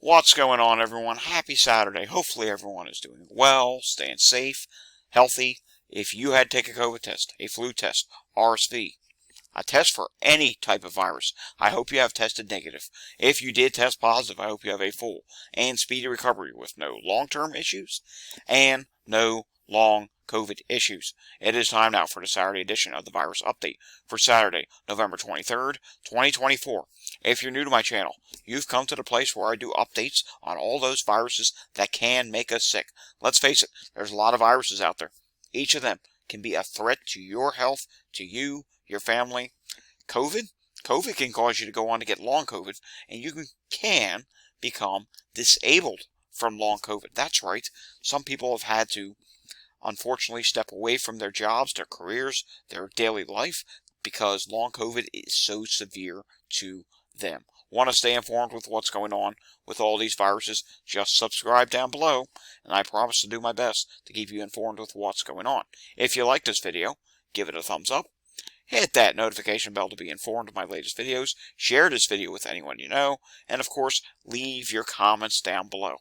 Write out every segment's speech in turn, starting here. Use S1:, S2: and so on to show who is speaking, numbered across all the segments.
S1: What's going on, everyone? Happy Saturday. Hopefully everyone is doing well, staying safe, healthy. If you had to take a COVID test, a flu test, RSV, a test for any type of virus, I hope you have tested negative. If you did test positive, I hope you have a full and speedy recovery with no long-term issues and no long COVID issues. It is time now for the Saturday edition of the Virus Update for Saturday, November 23rd, 2024. If you're new to my channel, you've come to the place where I do updates on all those viruses that can make us sick. Let's face it, there's a lot of viruses out there. Each of them can be a threat to your health, to you, your family. COVID can cause you to go on to get long COVID, and you can become disabled from long COVID. That's right. Some people have had to, unfortunately, step away from their jobs, their careers, their daily life, because long COVID is so severe to them. Want to stay informed with what's going on with all these viruses? Just subscribe down below, and I promise to do my best to keep you informed with what's going on. If you like this video, give it a thumbs up. Hit that notification bell to be informed of my latest videos. Share this video with anyone you know. And of course, leave your comments down below.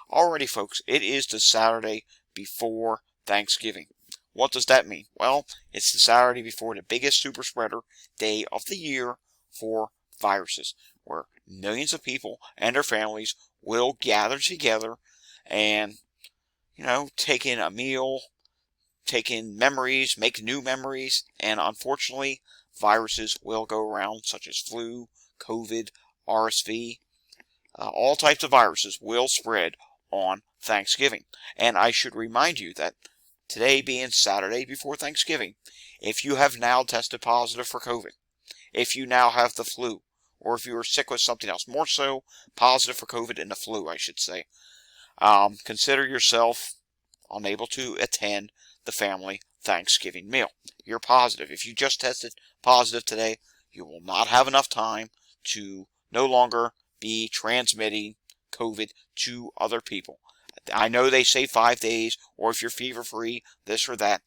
S1: Alrighty, folks, it is the Saturday before Thanksgiving. What does that mean? Well, it's the Saturday before the biggest super spreader day of the year for viruses, where millions of people and their families will gather together and, take in a meal, take in memories, make new memories, and unfortunately, viruses will go around, such as flu, COVID, RSV. All types of viruses will spread on Thanksgiving. And I should remind you that today being Saturday before Thanksgiving, if you have now tested positive for COVID, if you now have the flu, or if you are sick with something else, more so positive for COVID and the flu, I should say, consider yourself unable to attend the family Thanksgiving meal. You're positive. If you just tested positive today, you will not have enough time to no longer be transmitting COVID to other people. I know they say 5 days, or if you're fever-free, this or that.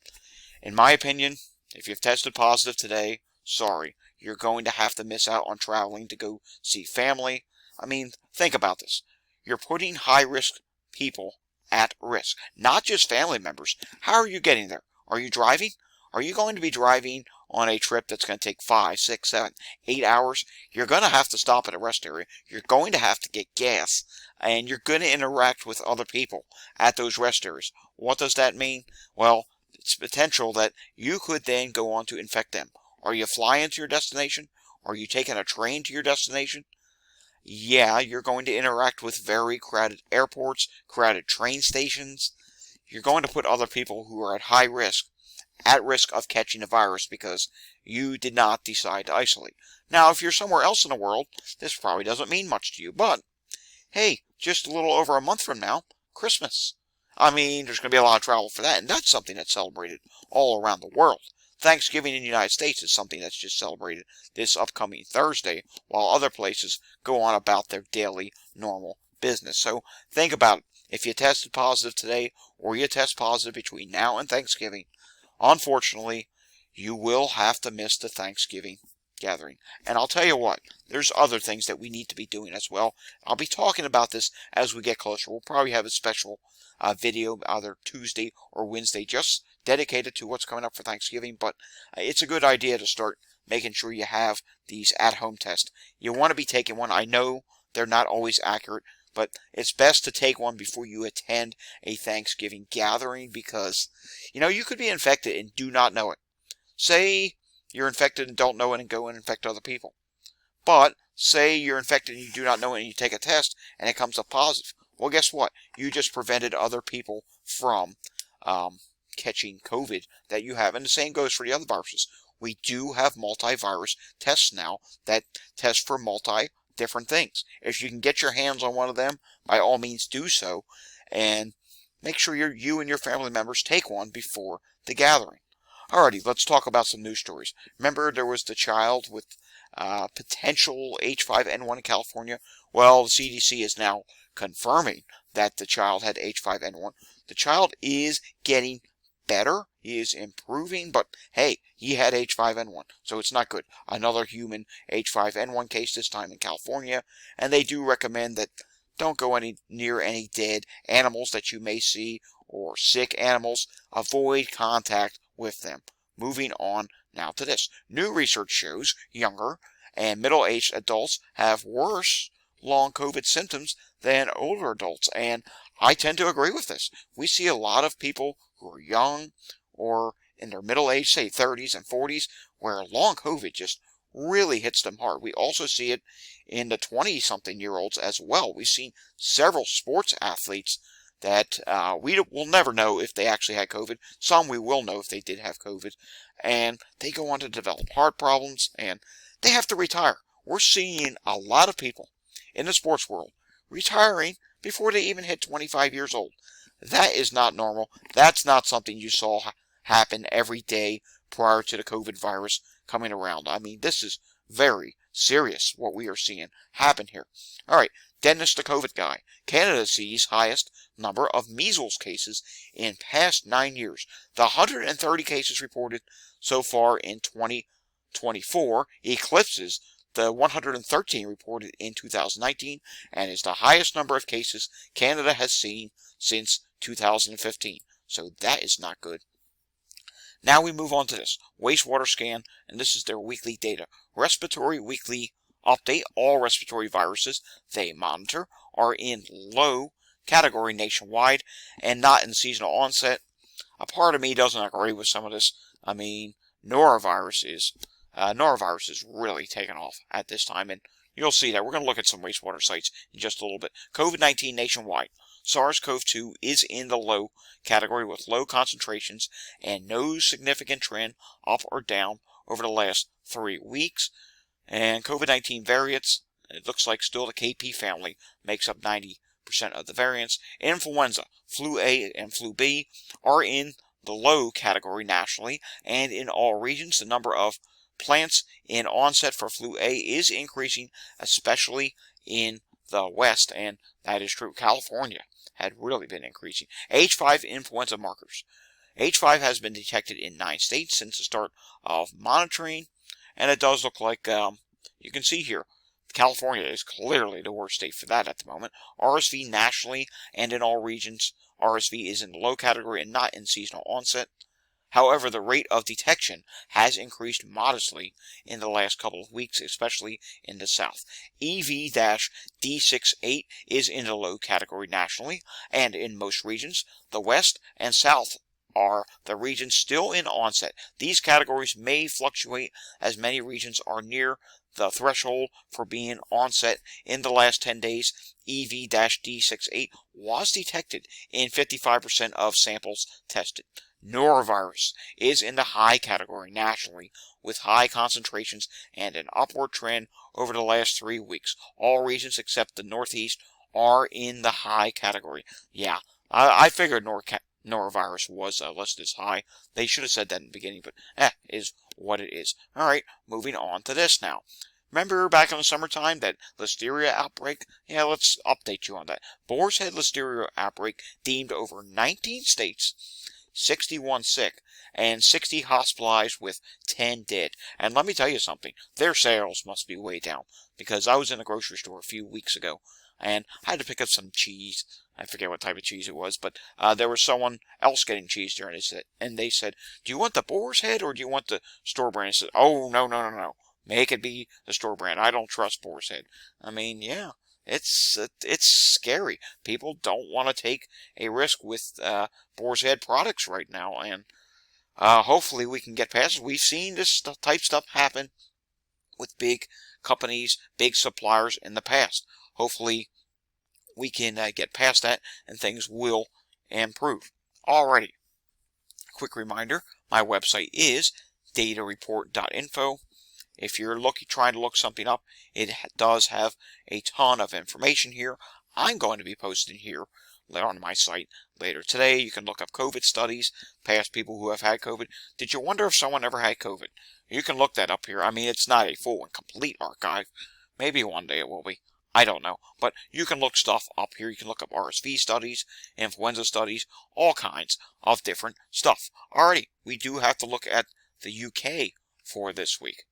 S1: In my opinion, if you've tested positive today, sorry, you're going to have to miss out on traveling to go see family. I mean, think about this. You're putting high-risk people at risk, not just family members. How are you getting there? Are you driving? Are you going to be driving on a trip that's going to take 5, 6, 7, 8 hours? You're going to have to stop at a rest area. You're going to have to get gas, and you're going to interact with other people at those rest areas. What does that mean? Well, it's potential that you could then go on to infect them. Are you flying to your destination? Are you taking a train to your destination? Yeah, you're going to interact with very crowded airports, crowded train stations. You're going to put other people who are at risk of catching the virus because you did not decide to isolate. Now, if you're somewhere else in the world, this probably doesn't mean much to you, but hey, just a little over a month from now, Christmas. I mean, there's going to be a lot of travel for that, and that's something that's celebrated all around the world. Thanksgiving in the United States is something that's just celebrated this upcoming Thursday, while other places go on about their daily, normal business. So think about it. If you tested positive today, or you test positive between now and Thanksgiving, unfortunately, you will have to miss the Thanksgiving gathering. And I'll tell you what, there's other things that we need to be doing as well. I'll be talking about this as we get closer. We'll probably have a special video either Tuesday or Wednesday just dedicated to what's coming up for Thanksgiving, but it's a good idea to start making sure you have these at-home tests. You want to be taking one. I know they're not always accurate, but it's best to take one before you attend a Thanksgiving gathering because, you could be infected and do not know it. Say you're infected and don't know it and go and infect other people. But say you're infected and you do not know it and you take a test and it comes up positive. Well, guess what? You just prevented other people from catching COVID that you have. And the same goes for the other viruses. We do have multi-virus tests now that test for different things. If you can get your hands on one of them, by all means do so. And make sure you and your family members take one before the gathering. Alrighty, let's talk about some news stories. Remember, there was the child with potential H5N1 in California. Well, the CDC is now confirming that the child had H5N1. The child is getting better. He is improving, but hey, he had H5N1, so it's not good. Another human H5N1 case, this time in California, and they do recommend that Don't go near any dead animals that you may see or sick animals. Avoid contact with them. Moving on now to this. New research shows younger and middle-aged adults have worse long COVID symptoms than older adults, and I tend to agree with this. We see a lot of people who are young or in their middle age, say 30s and 40s, where long COVID just really hits them hard. We also see it in the 20-something-year-olds as well. We've seen several sports athletes that we will never know if they actually had COVID. Some we will know if they did have COVID. And they go on to develop heart problems, and they have to retire. We're seeing a lot of people in the sports world retiring before they even hit 25 years old. That is not normal. That's not something you saw happen every day prior to the COVID virus coming around. I mean, this is very serious what we are seeing happen here. All right, Dennis the COVID guy. Canada sees highest number of measles cases in past 9 years. The 130 cases reported so far in 2024 eclipses the 113 reported in 2019 and is the highest number of cases Canada has seen since 2015. So that is not good. Now we move on to this. WastewaterSCAN, and this is their weekly data. Respiratory weekly update. All respiratory viruses they monitor are in low category nationwide and not in seasonal onset. A part of me doesn't agree with some of this. I mean, norovirus is really taken off at this time, and you'll see that. We're going to look at some wastewater sites in just a little bit. COVID-19 nationwide. SARS-CoV-2 is in the low category with low concentrations and no significant trend up or down over the last 3 weeks. And COVID-19 variants, it looks like still the KP family makes up 90% of the variants. Influenza, flu A and flu B are in the low category nationally and in all regions. The number of plants in onset for flu A is increasing, especially in the West, and that is true. California had really been increasing. H5 influenza markers. H5 has been detected in 9 states since the start of monitoring, and it does look like, you can see here, California is clearly the worst state for that at the moment. RSV nationally and in all regions, RSV is in the low category and not in seasonal onset. However, the rate of detection has increased modestly in the last couple of weeks, especially in the South. EV-D68 is in the low category nationally and in most regions. The West and South are the regions still in onset. These categories may fluctuate as many regions are near the threshold for being onset. In the last 10 days, EV-D68 was detected in 55% of samples tested. Norovirus is in the high category nationally with high concentrations and an upward trend over the last 3 weeks. All regions except the Northeast are in the high category. Yeah, I figured norovirus was listed as high. They should have said that in the beginning, but is what it is. All right, moving on to this now. Remember back in the summertime that listeria outbreak? Yeah, let's update you on that. Boar's Head listeria outbreak deemed over 19 states, 61 sick, and 60 hospitalized with 10 dead. And let me tell you something, their sales must be way down, because I was in a grocery store a few weeks ago, and I had to pick up some cheese. I forget what type of cheese it was, but there was someone else getting cheese there, and they said, do you want the Boar's Head or do you want the store brand? I said, oh, no. Make it be the store brand. I don't trust Boar's Head. I mean, yeah. It's scary. People don't want to take a risk with Boar's Head products right now, and hopefully we can get past it. We've seen this type stuff happen with big companies, big suppliers in the past. Hopefully we can get past that and things will improve. Alrighty. Quick reminder, my website is datareport.info. If you're trying to look something up, it does have a ton of information here. I'm going to be posting here on my site later today. You can look up COVID studies, past people who have had COVID. Did you wonder if someone ever had COVID? You can look that up here. I mean, it's not a full and complete archive. Maybe one day it will be. I don't know. But you can look stuff up here. You can look up RSV studies, influenza studies, all kinds of different stuff. Alrighty, we do have to look at the UK for this week.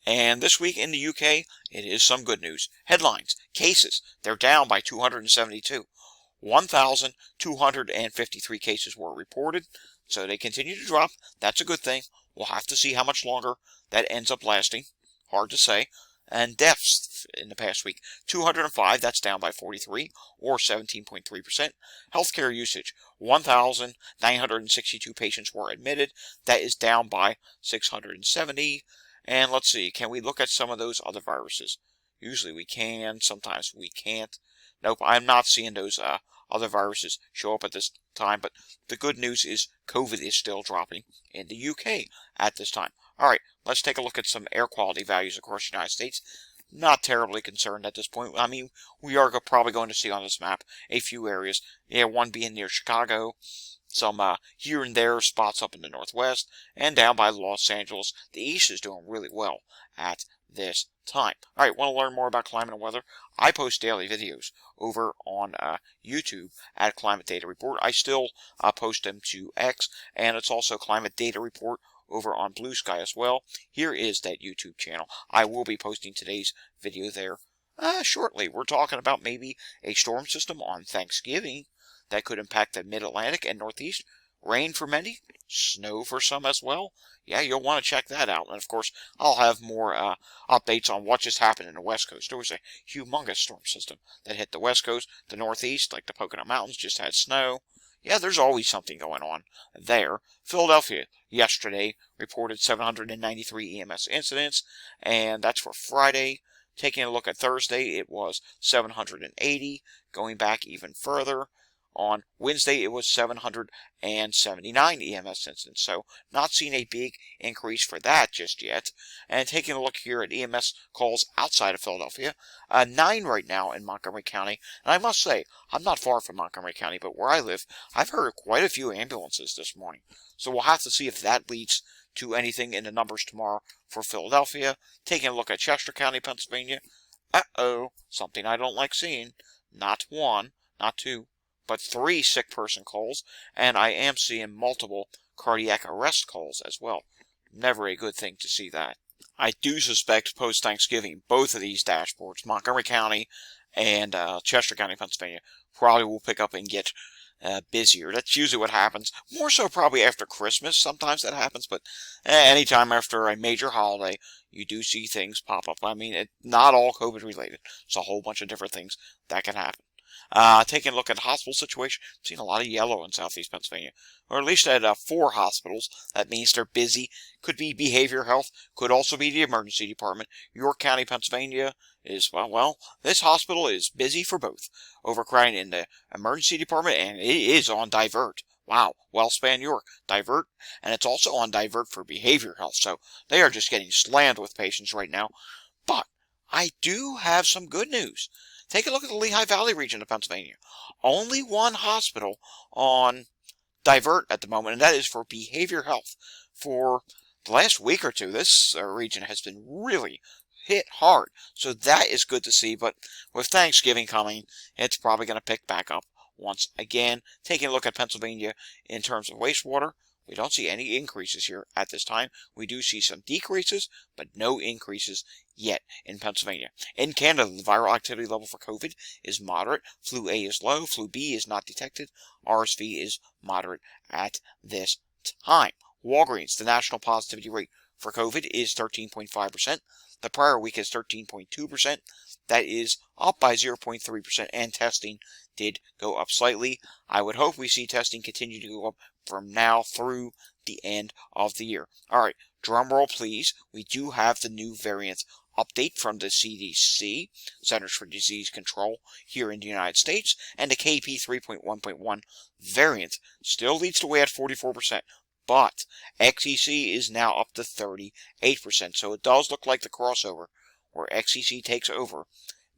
S1: And this week in the UK, it is some good news. Headlines, cases, they're down by 272. 1,253 cases were reported, so they continue to drop. That's a good thing. We'll have to see how much longer that ends up lasting. Hard to say. And deaths in the past week, 205, that's down by 43, or 17.3%. Healthcare usage, 1,962 patients were admitted. That is down by 670. And let's see, can we look at some of those other viruses? Usually we can, sometimes we can't. Nope, I'm not seeing those other viruses show up at this time, but the good news is COVID is still dropping in the UK at this time. Alright, let's take a look at some air quality values across the United States. Not terribly concerned at this point. I mean, we are probably going to see on this map a few areas. Yeah, one being near Chicago, some here and there spots up in the northwest, and down by Los Angeles. The east is doing really well at this time. Alright, want to learn more about climate and weather? I post daily videos over on YouTube at Climate Data Report. I still post them to X, and it's also Climate Data Report over on Blue Sky as well. Here is that YouTube channel. I will be posting today's video there shortly. We're talking about maybe a storm system on Thanksgiving that could impact the Mid-Atlantic and Northeast. Rain for many, snow for some as well. Yeah, you'll want to check that out. And of course, I'll have more updates on what just happened in the West Coast. There was a humongous storm system that hit the West Coast. The Northeast, like the Pocono Mountains, just had snow. Yeah, there's always something going on there. Philadelphia yesterday reported 793 EMS incidents, and that's for Friday. Taking a look at Thursday, it was 780. Going back even further, on Wednesday, it was 779 EMS incidents, so not seeing a big increase for that just yet. And taking a look here at EMS calls outside of Philadelphia, 9 right now in Montgomery County. And I must say, I'm not far from Montgomery County, but where I live, I've heard of quite a few ambulances this morning. So we'll have to see if that leads to anything in the numbers tomorrow for Philadelphia. Taking a look at Chester County, Pennsylvania. Something I don't like seeing. Not 1, not 2. But 3 sick person calls, and I am seeing multiple cardiac arrest calls as well. Never a good thing to see that. I do suspect post-Thanksgiving, both of these dashboards, Montgomery County and Chester County, Pennsylvania, probably will pick up and get busier. That's usually what happens. More so probably after Christmas. Sometimes that happens, but anytime after a major holiday, you do see things pop up. I mean, not all COVID related. It's a whole bunch of different things that can happen. Taking a look at the hospital situation, I'm seeing a lot of yellow in southeast Pennsylvania, or at least at 4 hospitals. That means they're busy. Could be behavioral health, could also be the emergency department. York County, Pennsylvania is, well, this hospital is busy for both. Overcrowding in the emergency department, and it is on divert. Wow, WellSpan York, divert, and it's also on divert for behavioral health, so they are just getting slammed with patients right now. But I do have some good news. Take a look at the Lehigh Valley region of Pennsylvania. Only 1 hospital on divert at the moment, and that is for behavior health. For the last week or two, this region has been really hit hard. So that is good to see, but with Thanksgiving coming, it's probably going to pick back up once again. Taking a look at Pennsylvania in terms of wastewater, we don't see any increases here at this time. We do see some decreases, but no increases yet in Pennsylvania. In Canada, the viral activity level for COVID is moderate. Flu A is low. Flu B is not detected. RSV is moderate at this time. Walgreens, the national positivity rate for COVID is 13.5%. The prior week is 13.2%. That is up by 0.3%, and testing did go up slightly. I would hope we see testing continue to go up from now through the end of the year. Alright, drum roll please. We do have the new variant update from the CDC, Centers for Disease Control, here in the United States, and the KP 3.1.1 variant still leads the way at 44%. But XEC is now up to 38%, so it does look like the crossover where XEC takes over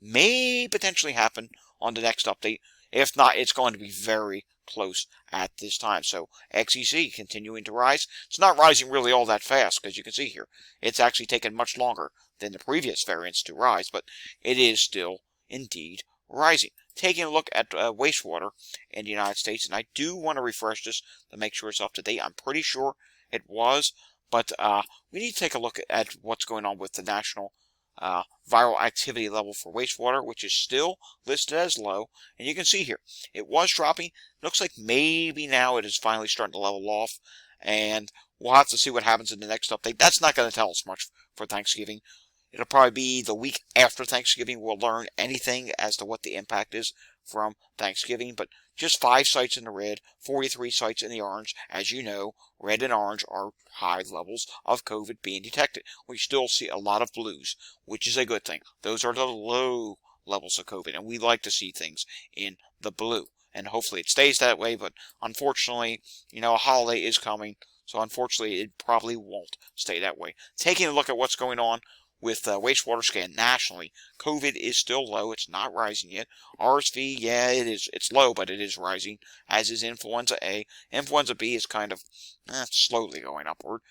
S1: may potentially happen on the next update. If not, it's going to be very close at this time. So XEC continuing to rise. It's not rising really all that fast, because you can see here, it's actually taken much longer than the previous variants to rise, but it is still indeed rising. Taking a look at wastewater in the United States, and I do want to refresh this to make sure it's up to date. I'm pretty sure it was, But we need to take a look at what's going on with the national viral activity level for wastewater, which is still listed as low. And you can see here, it was dropping. Looks like maybe now it is finally starting to level off. And we'll have to see what happens in the next update. That's not going to tell us much for Thanksgiving. It'll probably be the week after Thanksgiving we'll learn anything as to what the impact is from Thanksgiving. But just 5 sites in the red, 43 sites in the orange. As you know, red and orange are high levels of COVID being detected. We still see a lot of blues, which is a good thing. Those are the low levels of COVID, and we like to see things in the blue. And hopefully it stays that way, but unfortunately, a holiday is coming, so unfortunately it probably won't stay that way. Taking a look at what's going on with WastewaterSCAN nationally, COVID is still low. It's not rising yet. RSV, yeah, it is. It's low, but it is rising, as is influenza A. Influenza B is kind of slowly going upward.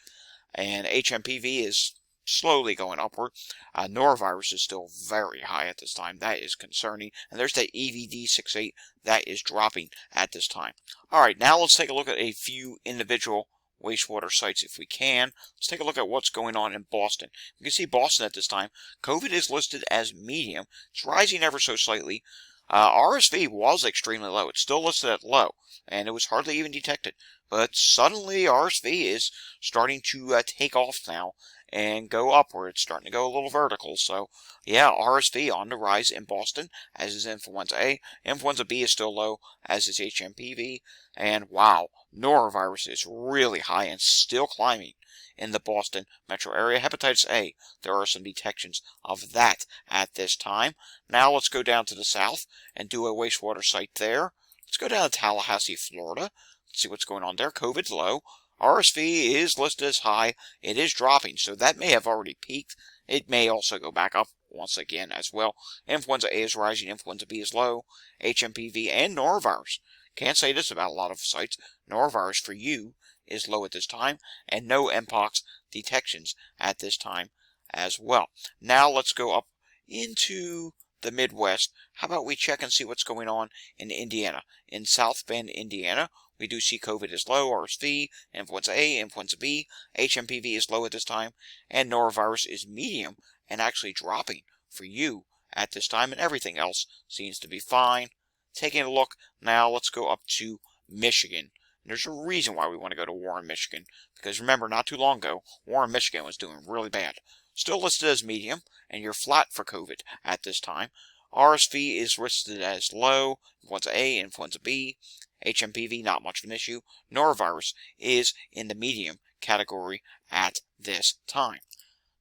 S1: And HMPV is slowly going upward. Norovirus is still very high at this time. That is concerning. And there's that EVD68 that is dropping at this time. All right, now let's take a look at a few individual wastewater sites if we can. Let's take a look at what's going on in Boston. You can see Boston at this time. COVID is listed as medium. It's rising ever so slightly. RSV was extremely low. It's still listed at low, and it was hardly even detected. But suddenly RSV is starting to take off now and go upward. It's starting to go a little vertical. So, yeah, RSV on the rise in Boston, as is influenza A. Influenza B is still low, as is HMPV. And wow, norovirus is really high and still climbing in the Boston metro area. Hepatitis A, there are some detections of that at this time. Now let's go down to the south and do a wastewater site there. Let's go down to Tallahassee, Florida. Let's see what's going on there. COVID's low. RSV is listed as high. It is dropping, so that may have already peaked. It may also go back up once again as well. Influenza A is rising. Influenza B is low. HMPV and norovirus. Can't say this about a lot of sites. Norovirus for you is low at this time, and no Mpox detections at this time as well. Now let's go up into the Midwest. How about we check and see what's going on in Indiana? In South Bend, Indiana, we do see COVID is low, RSV, influenza A, influenza B, HMPV is low at this time, and norovirus is medium and actually dropping for you at this time, and everything else seems to be fine. Taking a look, now let's go up to Michigan. And there's a reason why we want to go to Warren, Michigan, because remember, not too long ago, Warren, Michigan was doing really bad. Still listed as medium, and you're flat for COVID at this time. RSV is listed as low, influenza A, influenza B, HMPV, not much of an issue. Norovirus is in the medium category at this time.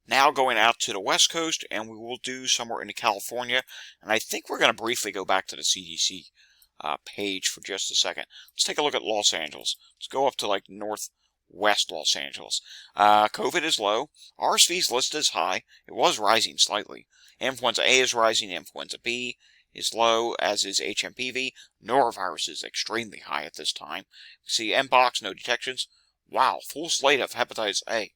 S1: Now going out to the West Coast, and we will do somewhere in California, and I think we're going to briefly go back to the CDC page for just a second. Let's take a look at Los Angeles. Let's go up to like northwest Los Angeles. COVID is low. RSV is listed as high. It was rising slightly. Influenza A is rising. Influenza B is low, as is HMPV. Norovirus is extremely high at this time. You see Mpox, no detections. Wow, full slate of hepatitis A.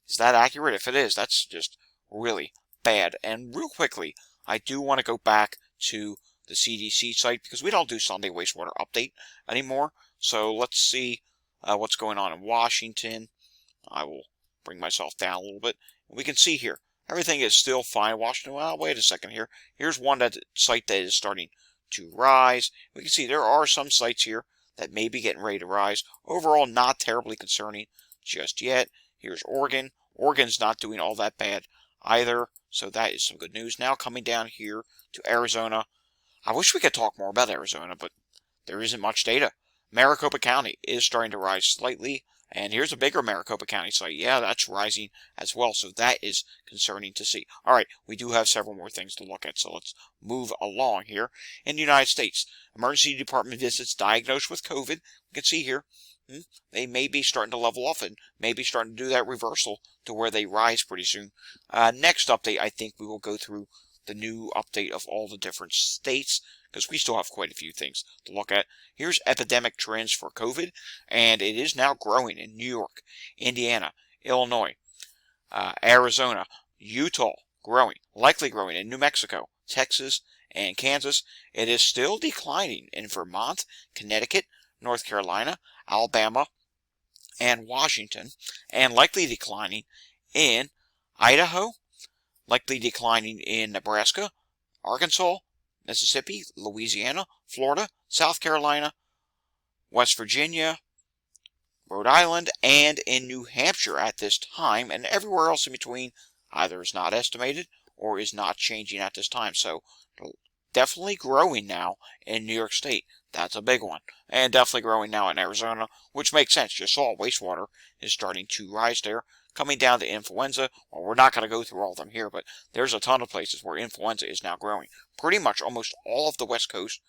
S1: Is that accurate? If it is, that's just really bad. And real quickly, I do want to go back to the CDC site because we don't do Sunday wastewater update anymore. So let's see what's going on in Washington. I will bring myself down a little bit. We can see here, everything is still fine. Washington, well, wait a second here. Here's one site that is starting to rise. We can see there are some sites here that may be getting ready to rise. Overall, not terribly concerning just yet. Here's Oregon. Oregon's not doing all that bad either, so that is some good news. Now coming down here to Arizona. I wish we could talk more about Arizona, but there isn't much data. Maricopa County is starting to rise slightly, and here's a bigger Maricopa County site. Yeah, that's rising as well, so that is concerning to see. All right, we do have several more things to look at, so let's move along here. In the United States, emergency department visits diagnosed with COVID. We can see here, they may be starting to level off and maybe starting to do that reversal to where they rise pretty soon. Next update, I think we will go through the new update of all the different states, because we still have quite a few things to look at. Here's epidemic trends for COVID, and it is now growing in New York, Indiana, Illinois, Arizona, Utah, growing, likely growing in New Mexico, Texas, and Kansas. It is still declining in Vermont, Connecticut, North Carolina, Alabama, and Washington, and likely declining in Idaho, likely declining in Nebraska, Arkansas, Mississippi, Louisiana, Florida, South Carolina, West Virginia, Rhode Island, and in New Hampshire at this time, and everywhere else in between either is not estimated or is not changing at this time. So definitely growing now in New York State. That's a big one. And definitely growing now in Arizona, which makes sense. You saw wastewater is starting to rise there. Coming down to influenza. Well, we're not going to go through all of them here, but there's a ton of places where influenza is now growing. Pretty much almost all of the West Coast.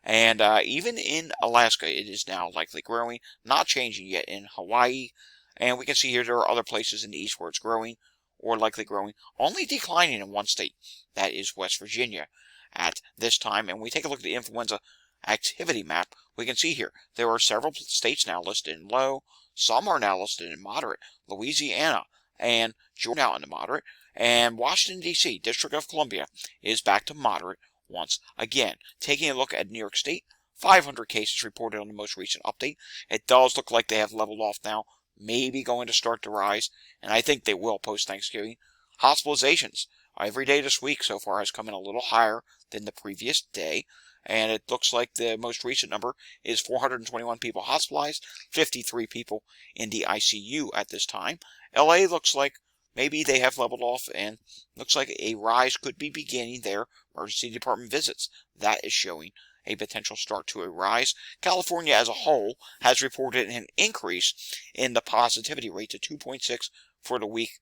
S1: And even in Alaska, it is now likely growing. Not changing yet in Hawaii. And we can see here there are other places in the east where it's growing or likely growing. Only declining in one state. That is West Virginia at this time. And we take a look at the influenza activity map. We can see here there are several states now listed in low. Some are now listed in moderate. Louisiana and Georgia now in the moderate. And Washington, D.C., District of Columbia, is back to moderate once again. Taking a look at New York State, 500 cases reported on the most recent update. It does look like they have leveled off now, maybe going to start to rise, and I think they will post-Thanksgiving. Hospitalizations every day this week so far has come in a little higher than the previous day, and it looks like the most recent number is 421 people hospitalized, 53 people in the ICU at this time. LA looks like maybe they have leveled off, and looks like a rise could be beginning there. Emergency department visits, that is showing a potential start to a rise. California as a whole has reported an increase in the positivity rate to 2.6 for the week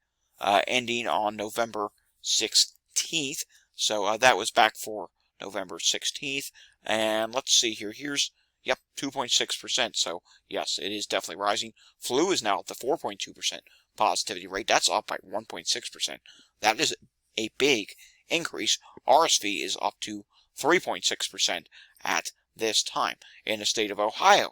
S1: ending on November 16th. So that was back for November 16th. And let's see here. Here's, yep, 2.6%. So yes, it is definitely rising. Flu is now at the 4.2% positivity rate. That's up by 1.6%. That is a big increase. RSV is up to 3.6% at this time. In the state of Ohio,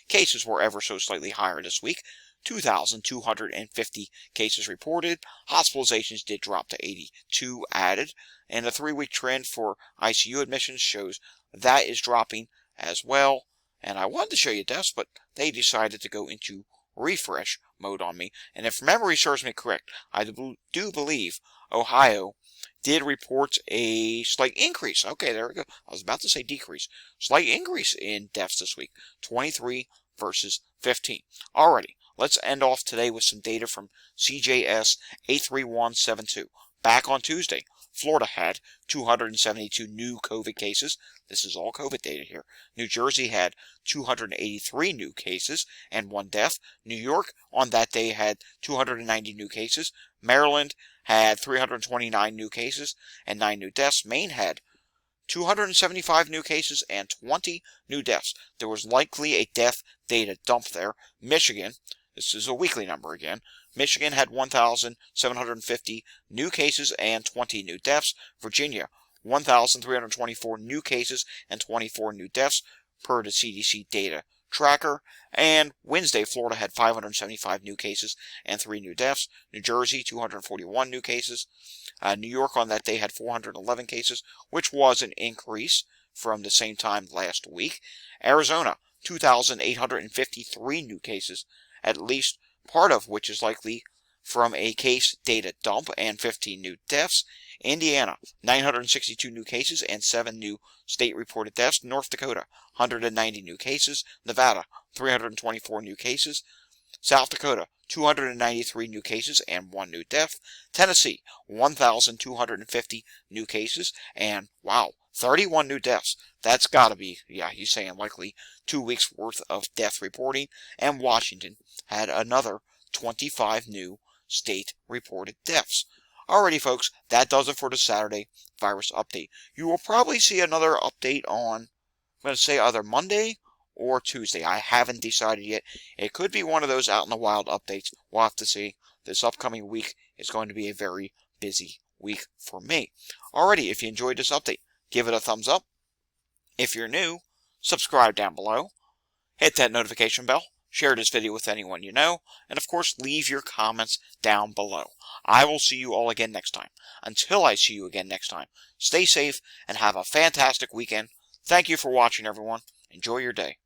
S1: cases were ever so slightly higher this week. 2,250 cases reported. Hospitalizations did drop to 82 added. And the 3-week trend for ICU admissions shows that is dropping as well. And I wanted to show you deaths, but they decided to go into refresh mode on me. And if memory serves me correct, I do believe Ohio did report a slight increase. Okay, there we go. I was about to say decrease. Slight increase in deaths this week. 23 versus 15. Alrighty, let's end off today with some data from CJS 83172. Back on Tuesday, Florida had 272 new COVID cases. This is all COVID data here. New Jersey had 283 new cases and 1 death. New York on that day had 290 new cases. Maryland had 329 new cases and 9 new deaths. Maine had 275 new cases and 20 new deaths. There was likely a death data dump there. Michigan, this is a weekly number again. Michigan had 1,750 new cases and 20 new deaths. Virginia, 1,324 new cases and 24 new deaths per the CDC data tracker. And Wednesday, Florida had 575 new cases and 3 new deaths. New Jersey, 241 new cases. New York on that day had 411 cases, which was an increase from the same time last week. Arizona, 2,853 new cases, at least part of which is likely from a case data dump, and 15 new deaths. Indiana, 962 new cases and 7 new state-reported deaths. North Dakota, 190 new cases. Nevada, 324 new cases. South Dakota, 293 new cases and 1 new death. Tennessee, 1,250 new cases and, wow, 31 new deaths. That's got to be, yeah, he's saying likely 2 weeks worth of death reporting. And Washington had another 25 new state-reported deaths. Alrighty, folks, that does it for the Saturday virus update. You will probably see another update on, I'm going to say either Monday or Tuesday. I haven't decided yet. It could be one of those out in the wild updates. We'll have to see. This upcoming week is going to be a very busy week for me. Alrighty, if you enjoyed this update, give it a thumbs up. If you're new, subscribe down below. Hit that notification bell. Share this video with anyone you know. And of course, leave your comments down below. I will see you all again next time. Until I see you again next time, stay safe and have a fantastic weekend. Thank you for watching, everyone. Enjoy your day.